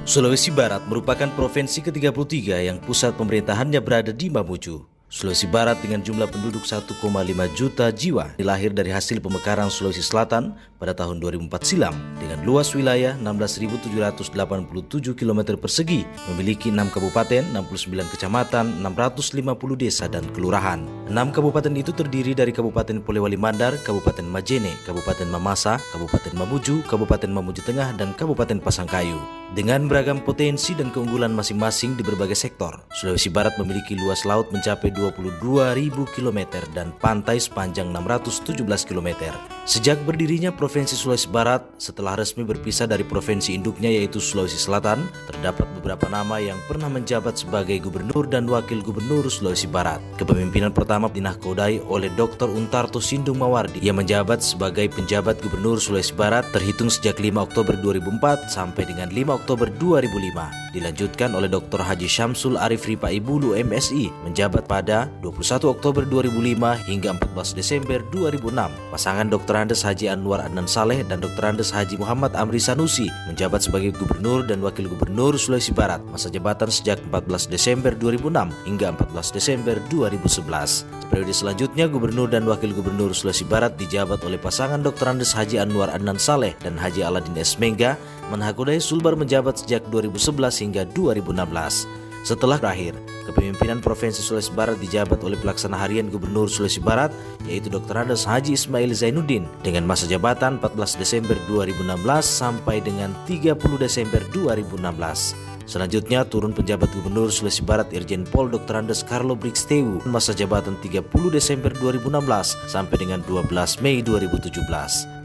Sulawesi Barat merupakan provinsi ke-33 yang pusat pemerintahannya berada di Mamuju. Sulawesi Barat dengan jumlah penduduk 1,5 juta jiwa dilahir dari hasil pemekaran Sulawesi Selatan pada tahun 2004 silam dengan luas wilayah 16.787 km persegi, memiliki 6 kabupaten, 69 kecamatan, 650 desa dan kelurahan. 6 kabupaten itu terdiri dari Kabupaten Polewali Mandar, Kabupaten Majene, Kabupaten Mamasa, Kabupaten Mamuju, Kabupaten Mamuju Tengah, dan Kabupaten Pasangkayu. Dengan beragam potensi dan keunggulan masing-masing di berbagai sektor, Sulawesi Barat memiliki luas laut mencapai 22.000 km dan pantai sepanjang 617 km. Sejak berdirinya Provinsi Sulawesi Barat, setelah resmi berpisah dari provinsi induknya yaitu Sulawesi Selatan, terdapat beberapa nama yang pernah menjabat sebagai gubernur dan wakil gubernur Sulawesi Barat. Kepemimpinan pertama dinahkodai oleh Dr. Untarto Sindung Mawardi yang menjabat sebagai penjabat gubernur Sulawesi Barat terhitung sejak 5 Oktober 2004 sampai dengan 5 Oktober 2005. Dilanjutkan oleh Dr. Haji Syamsul Arif Ripai Bulu MSI menjabat pada 21 Oktober 2005 hingga 14 Desember 2006. Pasangan Dr. Andes Haji Anwar Adnan Saleh dan Dr. Andes Haji Muhammad Amri Sanusi menjabat sebagai gubernur dan wakil gubernur Sulawesi Barat masa jabatan sejak 14 Desember 2006 hingga 14 Desember 2011. Periode selanjutnya gubernur dan wakil gubernur Sulawesi Barat dijabat oleh pasangan Dr. Andes Haji Anwar Adnan Saleh dan Haji Aladin S. Mengga. Menhakodai Sulbar menjabat sejak 2011 hingga 2016. Setelah berakhir, kepemimpinan Provinsi Sulawesi Barat dijabat oleh pelaksana harian Gubernur Sulawesi Barat yaitu Dr. Andes Haji Ismail Zainuddin dengan masa jabatan 14 Desember 2016 sampai dengan 30 Desember 2016. Selanjutnya turun penjabat Gubernur Sulawesi Barat Irjen Pol Dr. Andes Carlo Brixteu masa jabatan 30 Desember 2016 sampai dengan 12 Mei 2017.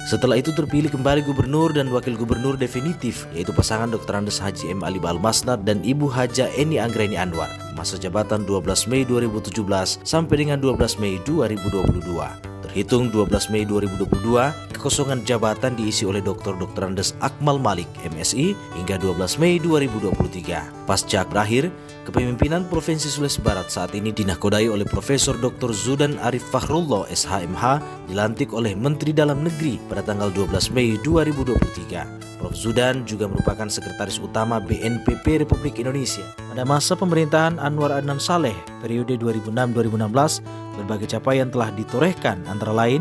Setelah itu terpilih kembali gubernur dan wakil gubernur definitif yaitu pasangan Dr. Andes Haji M. Ali Almasnad dan Ibu Haja Eni Anggreni Anwar masa jabatan 12 Mei 2017 sampai dengan 12 Mei 2022. Terhitung 12 Mei 2022, kekosongan jabatan diisi oleh Dr. Andes Akmal Malik MSI hingga 12 Mei 2023. Pasca berakhir, kepemimpinan Provinsi Sulawesi Barat saat ini dinahkodai oleh Profesor Dr. Zudan Arif Fakhrullah SHMH dilantik oleh Menteri Dalam Negeri pada tanggal 12 Mei 2023. Prof. Zudan juga merupakan Sekretaris Utama BNPB Republik Indonesia. Pada masa pemerintahan Anwar Adnan Saleh periode 2006-2016, berbagai capaian telah ditorehkan antara lain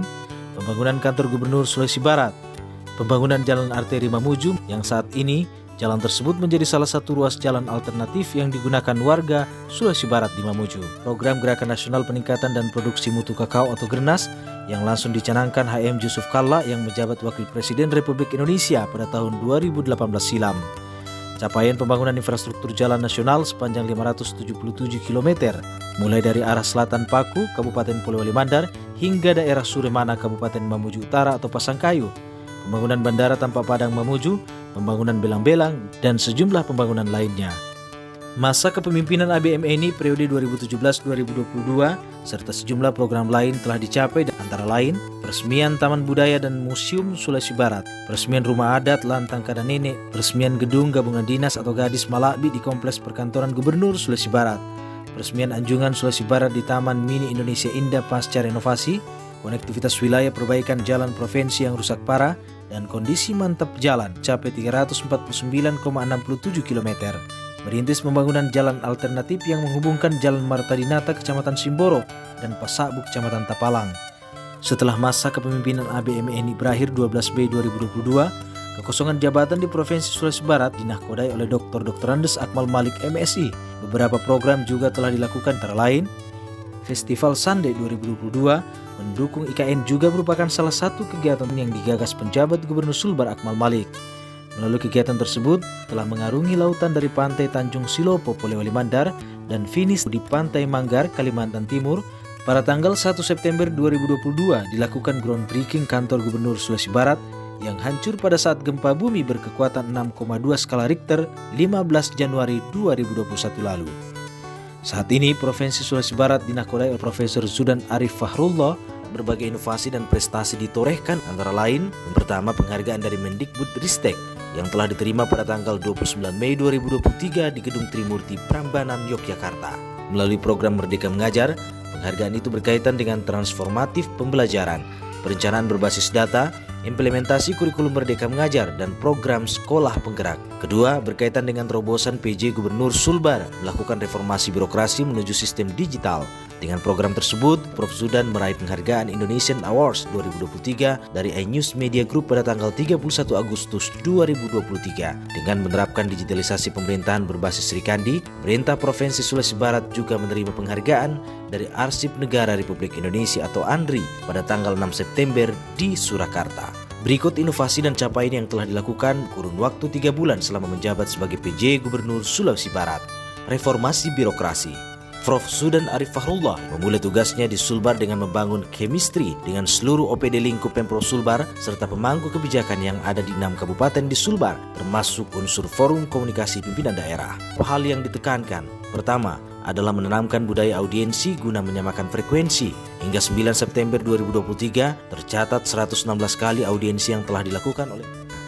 pembangunan kantor Gubernur Sulawesi Barat, pembangunan jalan arteri Mamuju yang saat ini jalan tersebut menjadi salah satu ruas jalan alternatif yang digunakan warga Sulawesi Barat di Mamuju. Program Gerakan Nasional Peningkatan dan Produksi Mutu Kakao atau GERNAS yang langsung dicanangkan HM Yusuf Kalla yang menjabat Wakil Presiden Republik Indonesia pada tahun 2018 silam. Capaian pembangunan infrastruktur jalan nasional sepanjang 577 km, mulai dari arah selatan Paku, Kabupaten Polewali Mandar, hingga daerah Suremana, Kabupaten Mamuju Utara atau Pasangkayu, pembangunan Bandara Tanpa Padang Mamuju, pembangunan Belang-Belang, dan sejumlah pembangunan lainnya. Masa kepemimpinan ABMNI periode 2017-2022 serta sejumlah program lain telah dicapai antara lain peresmian Taman Budaya dan Museum Sulawesi Barat, peresmian Rumah Adat Lantang Kadanene, peresmian Gedung Gabungan Dinas atau Gadis Malakbi di Kompleks Perkantoran Gubernur Sulawesi Barat, peresmian Anjungan Sulawesi Barat di Taman Mini Indonesia Indah pasca renovasi, konektivitas wilayah perbaikan jalan provinsi yang rusak parah, dan kondisi mantap jalan capai 349,67 km. Merintis pembangunan jalan alternatif yang menghubungkan Jalan Martadinata Kecamatan Simboro dan Pasakbu Kecamatan Tapalang. Setelah masa kepemimpinan ABMNI berakhir 12 Mei 2022, kekosongan jabatan di Provinsi Sulawesi Barat dinahkodai oleh Dr. Andes Akmal Malik MSI. Beberapa program juga telah dilakukan antara lain Festival Sande 2022 mendukung IKN juga merupakan salah satu kegiatan yang digagas penjabat Gubernur Sulbar Akmal Malik. Melalui kegiatan tersebut telah mengarungi lautan dari pantai Tanjung Silopo, Polewali Mandar dan finish di pantai Manggar, Kalimantan Timur. Pada tanggal 1 September 2022 dilakukan groundbreaking kantor Gubernur Sulawesi Barat yang hancur pada saat gempa bumi berkekuatan 6,2 skala Richter 15 Januari 2021 lalu. Saat ini Provinsi Sulawesi Barat dinahkodai oleh Profesor Zudan Arif Fakhrullah. Berbagai inovasi dan prestasi ditorehkan antara lain yang pertama penghargaan dari Mendikbud Ristek yang telah diterima pada tanggal 29 Mei 2023 di Gedung Trimurti Prambanan, Yogyakarta. Melalui program Merdeka Mengajar, penghargaan itu berkaitan dengan transformatif pembelajaran, perencanaan berbasis data, implementasi kurikulum Merdeka Mengajar dan program sekolah penggerak. Kedua, berkaitan dengan terobosan PJ Gubernur Sulbar melakukan reformasi birokrasi menuju sistem digital. Dengan program tersebut, Prof. Zudan meraih penghargaan Indonesian Awards 2023 dari iNews Media Group pada tanggal 31 Agustus 2023. Dengan menerapkan digitalisasi pemerintahan berbasis Srikandi, pemerintah Provinsi Sulawesi Barat juga menerima penghargaan dari Arsip Negara Republik Indonesia atau ANRI pada tanggal 6 September di Surakarta. Berikut inovasi dan capaian yang telah dilakukan kurun waktu 3 bulan selama menjabat sebagai PJ Gubernur Sulawesi Barat. Reformasi birokrasi. Prof. Zudan Arif Fakhrullah memulai tugasnya di Sulbar dengan membangun chemistry dengan seluruh OPD lingkup Pemprov Sulbar serta pemangku kebijakan yang ada di 6 kabupaten di Sulbar, termasuk unsur forum komunikasi pimpinan daerah. Hal yang ditekankan, pertama, adalah menanamkan budaya audiensi guna menyamakan frekuensi. Hingga 9 September 2023, tercatat 116 kali audiensi yang telah dilakukan oleh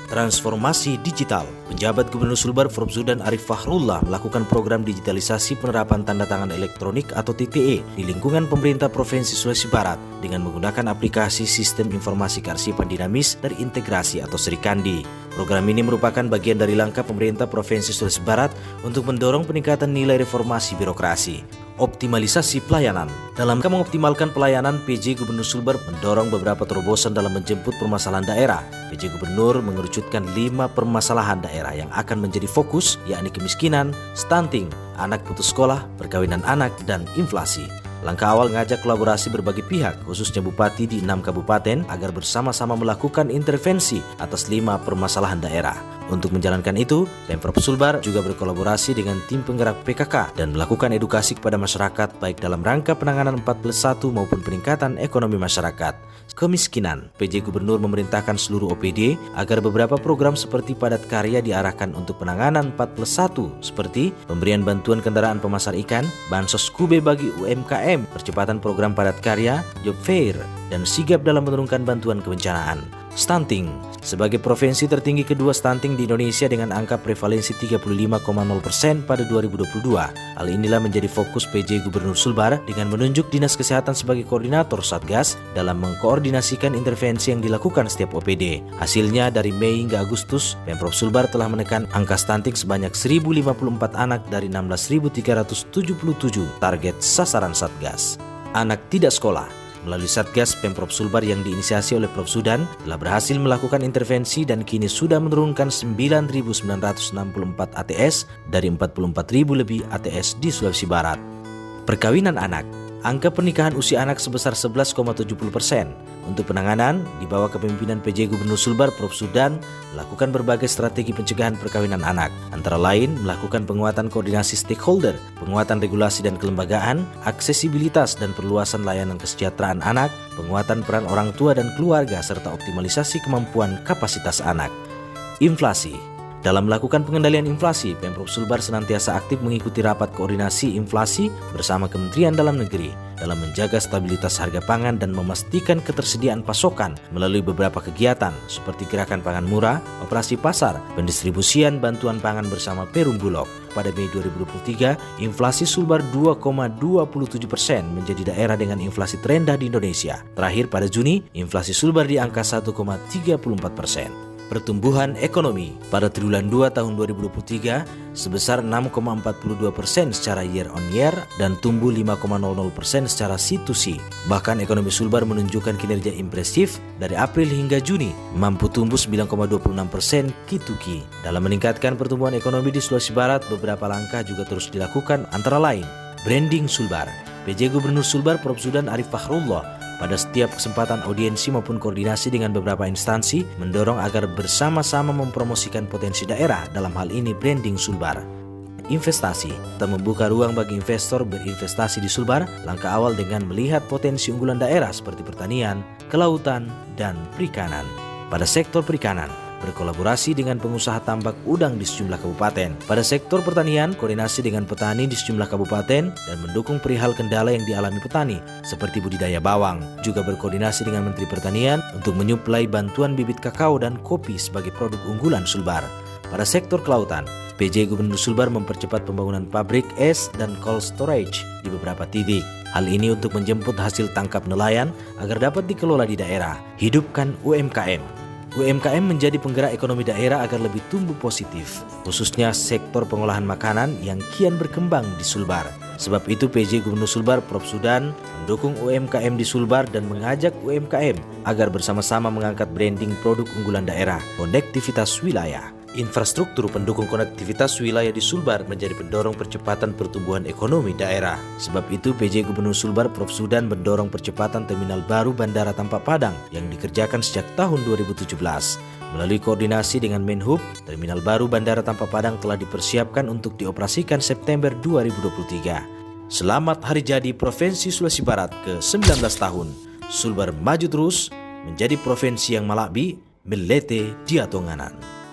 transformasi digital. Penjabat Gubernur Sulbar Prof. Zudan Arif Fakhrullah melakukan program digitalisasi penerapan tanda tangan elektronik atau TTE di lingkungan pemerintah Provinsi Sulawesi Barat dengan menggunakan aplikasi Sistem Informasi Kearsipan Dinamis terintegrasi atau Srikandi. Program ini merupakan bagian dari langkah pemerintah Provinsi Sulawesi Barat untuk mendorong peningkatan nilai reformasi birokrasi. Optimalisasi pelayanan. Dalam mengoptimalkan pelayanan, PJ Gubernur Sulbar mendorong beberapa terobosan dalam menjemput permasalahan daerah. PJ Gubernur mengerucutkan 5 permasalahan daerah yang akan menjadi fokus, yakni kemiskinan, stunting, anak putus sekolah, perkawinan anak, dan inflasi. Langkah awal mengajak kolaborasi berbagai pihak, khususnya bupati di 6 kabupaten, agar bersama-sama melakukan intervensi atas 5 permasalahan daerah. Untuk menjalankan itu, Pemprov Sulbar juga berkolaborasi dengan tim penggerak PKK dan melakukan edukasi kepada masyarakat baik dalam rangka penanganan 4+1 maupun peningkatan ekonomi masyarakat. Kemiskinan, PJ Gubernur memerintahkan seluruh OPD agar beberapa program seperti padat karya diarahkan untuk penanganan 4+1 seperti pemberian bantuan kendaraan pemasar ikan, bansos kube bagi UMKM, percepatan program padat karya, job fair, dan sigap dalam menurunkan bantuan kebencanaan. Stunting. Sebagai provinsi tertinggi kedua stunting di Indonesia dengan angka prevalensi 35,0% pada 2022. Hal inilah menjadi fokus PJ Gubernur Sulbar dengan menunjuk Dinas Kesehatan sebagai koordinator Satgas dalam mengkoordinasikan intervensi yang dilakukan setiap OPD. Hasilnya dari Mei hingga Agustus, Pemprov Sulbar telah menekan angka stunting sebanyak 1.054 anak dari 16.377 target sasaran Satgas. Anak tidak sekolah. Melalui Satgas Pemprov Sulbar yang diinisiasi oleh Prof. Zudan telah berhasil melakukan intervensi dan kini sudah menurunkan 9.964 ATS dari 44.000 lebih ATS di Sulawesi Barat. Perkawinan anak. Angka pernikahan usia anak sebesar 11,70%. Untuk penanganan, di bawah kepemimpinan PJ Gubernur Sulbar Prof. Zudan melakukan berbagai strategi pencegahan perkawinan anak, antara lain melakukan penguatan koordinasi stakeholder, penguatan regulasi dan kelembagaan, aksesibilitas dan perluasan layanan kesejahteraan anak, penguatan peran orang tua dan keluarga, serta optimalisasi kemampuan kapasitas anak. Inflasi. Dalam melakukan pengendalian inflasi, Pemprov Sulbar senantiasa aktif mengikuti rapat koordinasi inflasi bersama Kementerian Dalam Negeri dalam menjaga stabilitas harga pangan dan memastikan ketersediaan pasokan melalui beberapa kegiatan seperti Gerakan Pangan Murah, Operasi Pasar, pendistribusian bantuan pangan bersama Perum Bulog. Pada Mei 2023, inflasi Sulbar 2,27% menjadi daerah dengan inflasi terendah di Indonesia. Terakhir pada Juni, inflasi Sulbar di angka 1,34%. Pertumbuhan ekonomi pada triwulan 2 tahun 2023 sebesar 6,42% secara year on year dan tumbuh 5,00% secara C2C. Bahkan ekonomi Sulbar menunjukkan kinerja impresif dari April hingga Juni, mampu tumbuh 9,26% Q2Q. Dalam meningkatkan pertumbuhan ekonomi di Sulawesi Barat, beberapa langkah juga terus dilakukan, antara lain branding Sulbar. PJ Gubernur Sulbar Prof. Zudan Arif Fakhrullah pada setiap kesempatan audiensi maupun koordinasi dengan beberapa instansi mendorong agar bersama-sama mempromosikan potensi daerah, dalam hal ini branding Sulbar. Investasi atau membuka ruang bagi investor berinvestasi di Sulbar. Langkah awal dengan melihat potensi unggulan daerah seperti pertanian, kelautan, dan perikanan. Pada sektor perikanan, berkolaborasi dengan pengusaha tambak udang di sejumlah kabupaten. Pada sektor pertanian, koordinasi dengan petani di sejumlah kabupaten dan mendukung perihal kendala yang dialami petani, seperti budidaya bawang. Juga berkoordinasi dengan Menteri Pertanian untuk menyuplai bantuan bibit kakao dan kopi sebagai produk unggulan Sulbar. Pada sektor kelautan, PJ Gubernur Sulbar mempercepat pembangunan pabrik es dan cold storage di beberapa titik. Hal ini untuk menjemput hasil tangkap nelayan agar dapat dikelola di daerah. Hidupkan UMKM. UMKM menjadi penggerak ekonomi daerah agar lebih tumbuh positif, khususnya sektor pengolahan makanan yang kian berkembang di Sulbar. Sebab itu PJ Gubernur Sulbar Prof. Sudan mendukung UMKM di Sulbar dan mengajak UMKM agar bersama-sama mengangkat branding produk unggulan daerah, konektivitas wilayah. Infrastruktur pendukung konektivitas wilayah di Sulbar menjadi pendorong percepatan pertumbuhan ekonomi daerah. Sebab itu PJ Gubernur Sulbar Prof. Sudan mendorong percepatan terminal baru Bandara Tampak Padang yang dikerjakan sejak tahun 2017. Melalui koordinasi dengan Menhub, terminal baru Bandara Tampak Padang telah dipersiapkan untuk dioperasikan September 2023. Selamat Hari Jadi Provinsi Sulawesi Barat ke-19 tahun. Sulbar maju terus menjadi provinsi yang malakbi, melete diatonganan.